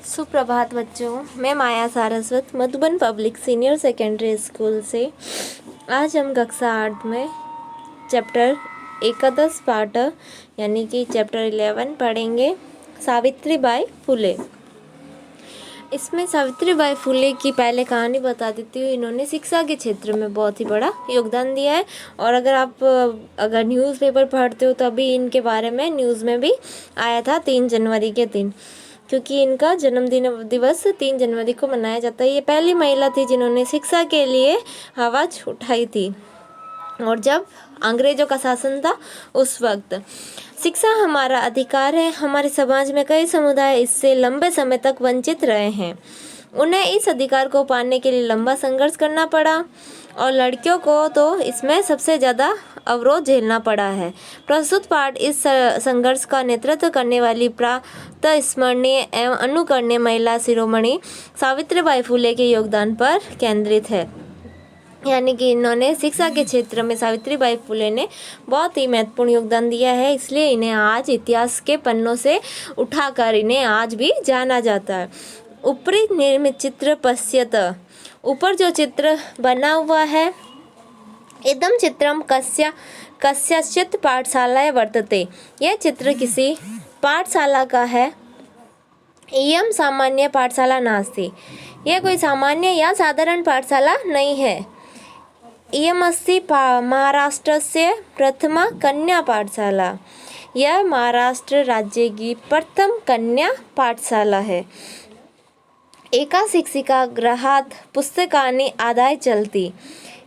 सुप्रभात बच्चों, मैं Maya Saraswat Madhuban public senior secondary school से। आज हम कक्षा 8 में चैप्टर एकादश पाठ यानी कि चैप्टर 11 पढ़ेंगे, सावित्रीबाई फुले। इसमें सावित्रीबाई फुले की पहले कहानी बता देती हूँ। इन्होंने शिक्षा के क्षेत्र में बहुत ही बड़ा योगदान दिया है और अगर न्यूज़पेपर पढ़ते हो तो अभी इनके बारे में न्यूज़ में भी आया था 3 जनवरी के दिन, क्योंकि इनका जन्मदिन दिवस 3 जनवरी को मनाया जाता है। ये पहली महिला थी जिन्होंने शिक्षा के लिए आवाज़ उठाई थी और जब अंग्रेज़ों का शासन था उस वक्त। शिक्षा हमारा अधिकार है। हमारे समाज में कई समुदाय इससे लंबे समय तक वंचित रहे हैं। उन्हें इस अधिकार को पाने के लिए लंबा संघर्ष करना पड़ा और लड़कियों को तो इसमें सबसे ज़्यादा अवरोध झेलना पड़ा है। प्रस्तुत पाठ इस संघर्ष का नेतृत्व करने वाली प्रातः स्मरणीय एवं अनुकरणीय महिला शिरोमणि सावित्रीबाई फुले के योगदान पर केंद्रित है। यानी कि इन्होंने शिक्षा के क्षेत्र में सावित्रीबाई फुले ने बहुत ही महत्वपूर्ण योगदान दिया है, इसलिए इन्हें आज इतिहास के पन्नों से उठाकर इन्हें आज भी जाना जाता है। ऊपरी निर्मित चित्र पश्यत, ऊपर जो चित्र बना हुआ है, इदं चित्रम कस्यचित् पाठशालायां वर्तते, यह चित्र किसी पाठशाला का है। इयं सामान्य पाठशाला नास्ति, यह कोई सामान्य या साधारण पाठशाला नहीं है। इयमस्ति महाराष्ट्रस्य प्रथमा कन्या पाठशाला, यह महाराष्ट्र राज्य की प्रथम कन्या पाठशाला है। एका शिक्षिका गृहात् पुस्तकानि आदाय चलती,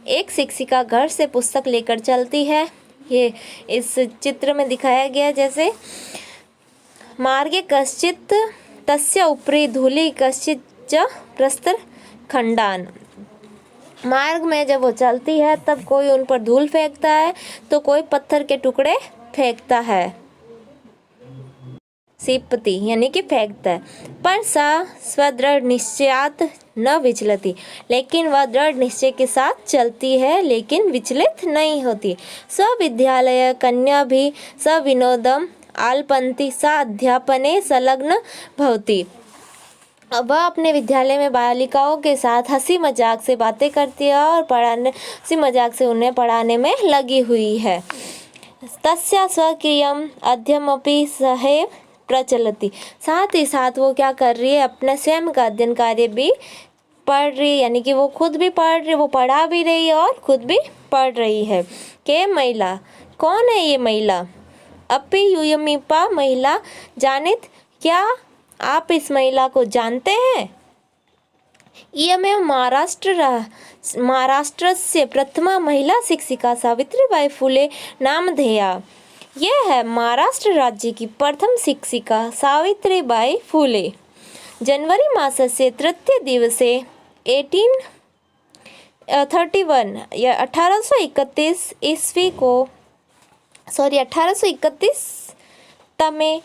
एक शिक्षिका घर से पुस्तक लेकर चलती है। ये इस चित्र में दिखाया गया जैसे मार्गे कश्चित् तस्य उपरि धूलि कश्चित् च प्रस्तर खंडान, मार्ग में जब वो चलती है तब कोई उन पर धूल फेंकता है तो कोई पत्थर के टुकड़े फेंकता है, सीपती यानी कि फेंकता है। पर सा स्वदृढ़ निश्चयात् न विचलती, लेकिन वह दृढ़ निश्चय के साथ चलती है लेकिन विचलित नहीं होती। स्वविद्यालय कन्या भी सविनोदम आलपन्ति सा अध्यापने संलग्न भवति, वह अपने विद्यालय में बालिकाओं के साथ हंसी मजाक से बातें करती है और हंसी मजाक से उन्हें पढ़ाने में लगी हुई है। तस्या स्वकीयम अध्ययनमपि सहैव प्रचलति, साथ ही साथ वो क्या कर रही है, अपना स्वयं का अध्ययन कार्य भी पढ़ रही है, यानी कि वो खुद भी पढ़ रही, वो पढ़ा भी रही है और खुद भी पढ़ रही है। के महिला, कौन है ये महिला? अपि यूयमिपा महिला जानित, क्या आप इस महिला को जानते हैं? इयमेव महाराष्ट्र से प्रथमा महिला शिक्षिका सावित्रीबाई फुले नामधेया, यह है महाराष्ट्र राज्य की प्रथम शिक्षिका सावित्रीबाई फुले। जनवरी मासस्य तृतीय दिवसे 1831 या 1831 ईस्वी को 1831 तमे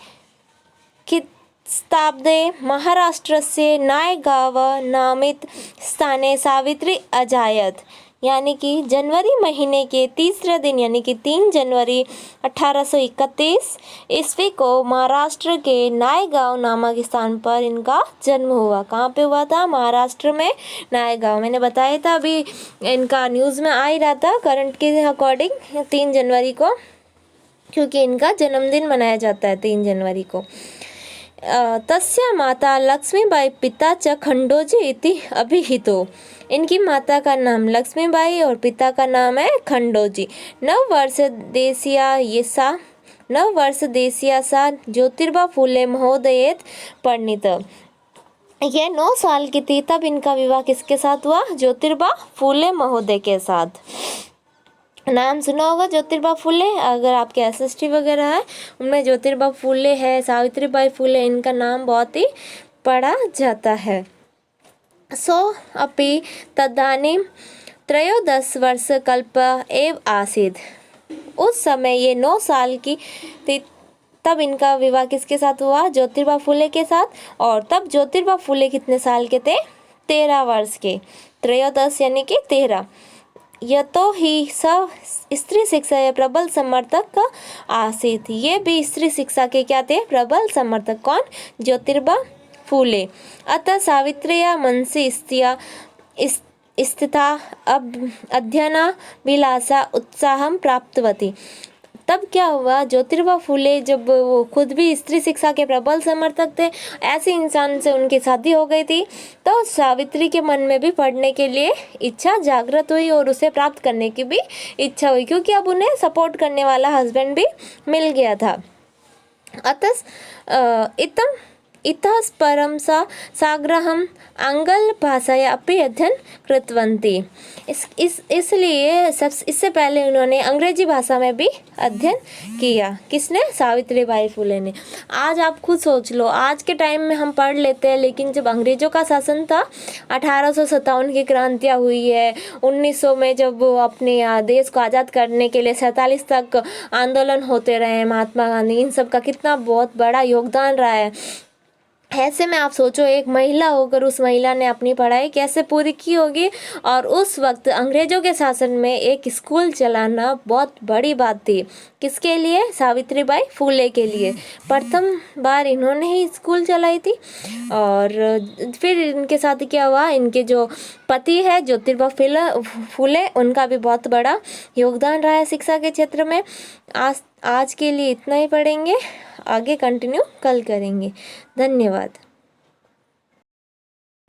शताब्दे महाराष्ट्रस्य नायगाव नामित स्थाने सावित्री अजायत, यानी कि जनवरी महीने के तीसरे दिन यानी कि 3 जनवरी 1831 ईस्वी को महाराष्ट्र के नायगांव नामक स्थान पर इनका जन्म हुआ। कहाँ पे हुआ था? महाराष्ट्र में नायगांव। मैंने बताया था, अभी इनका न्यूज़ में आ ही रहा था करंट के अकॉर्डिंग 3 जनवरी को, क्योंकि इनका जन्मदिन मनाया जाता है 3 जनवरी को। तस्या माता लक्ष्मीबाई पिता च खंडोजी इति अभिहितो, इनकी माता का नाम लक्ष्मीबाई और पिता का नाम है खंडोजी। नववर्ष देशिया सा ज्योतिर्बा फुले महोदयेत परिणीत, यह 9 साल की थी तब इनका विवाह किसके साथ हुआ? ज्योतिर्बा फुले महोदय के साथ। नाम सुना होगा ज्योतिर्बा फुले, अगर आपके एसएसटी वगैरह है उनमें ज्योतिर्बा फुले है, सावित्रीबाई फुले, इनका नाम बहुत ही पढ़ा जाता है। सो अपि तदानीं 13 वर्ष कल्प एव आसीत्, उस समय ये 9 साल की थी तब इनका विवाह किसके साथ हुआ? ज्योतिर्बा फुले के साथ। और तब ज्योतिर्बा फुले कितने साल के थे? 13 वर्ष के। 13 यानी कि 13। यतो ही सब स्त्री शिक्षा या प्रबल समर्थक आसीत, ये भी स्त्री शिक्षा के क्या थे? प्रबल समर्थक। कौन? ज्योतिर्बा फूले। अतः सावित्र्या मनसि स्थिता अध्ययनाभिलाषा उत्साहं प्राप्तवती। तब क्या हुआ, ज्योतिबा फूले जब वो खुद भी स्त्री शिक्षा के प्रबल समर्थक थे, ऐसे इंसान से उनकी शादी हो गई थी, तो सावित्री के मन में भी पढ़ने के लिए इच्छा जागृत हुई और उसे प्राप्त करने की भी इच्छा हुई, क्योंकि अब उन्हें सपोर्ट करने वाला हस्बैंड भी मिल गया था। इतः परम साग्रहम आंग्ल भाषाया अपि अध्ययन कृतवती। इसलिए इससे पहले उन्होंने अंग्रेजी भाषा में भी अध्ययन किया। किसने? सावित्रीबाई फुले ने। आज आप खुद सोच लो, आज के टाइम में हम पढ़ लेते हैं, लेकिन जब अंग्रेजों का शासन था, 1857 की क्रांतियाँ हुई है, 1900 में जब वो अपने देश को आज़ाद करने के लिए 47 तक आंदोलन होते रहे, महात्मा गांधी, इन सब का कितना बहुत बड़ा योगदान रहा है। ऐसे में आप सोचो, एक महिला होकर उस महिला ने अपनी पढ़ाई कैसे पूरी की होगी, और उस वक्त अंग्रेजों के शासन में एक स्कूल चलाना बहुत बड़ी बात थी। किसके लिए? सावित्रीबाई फुले के लिए। प्रथम बार इन्होंने ही स्कूल चलाई थी। और फिर इनके साथ क्या हुआ, इनके जो पति है ज्योतिबा फुले, उनका भी बहुत बड़ा योगदान रहा है शिक्षा के क्षेत्र में। आज के लिए इतना ही पढ़ेंगे, आगे कंटिन्यू कल करेंगे। धन्यवाद।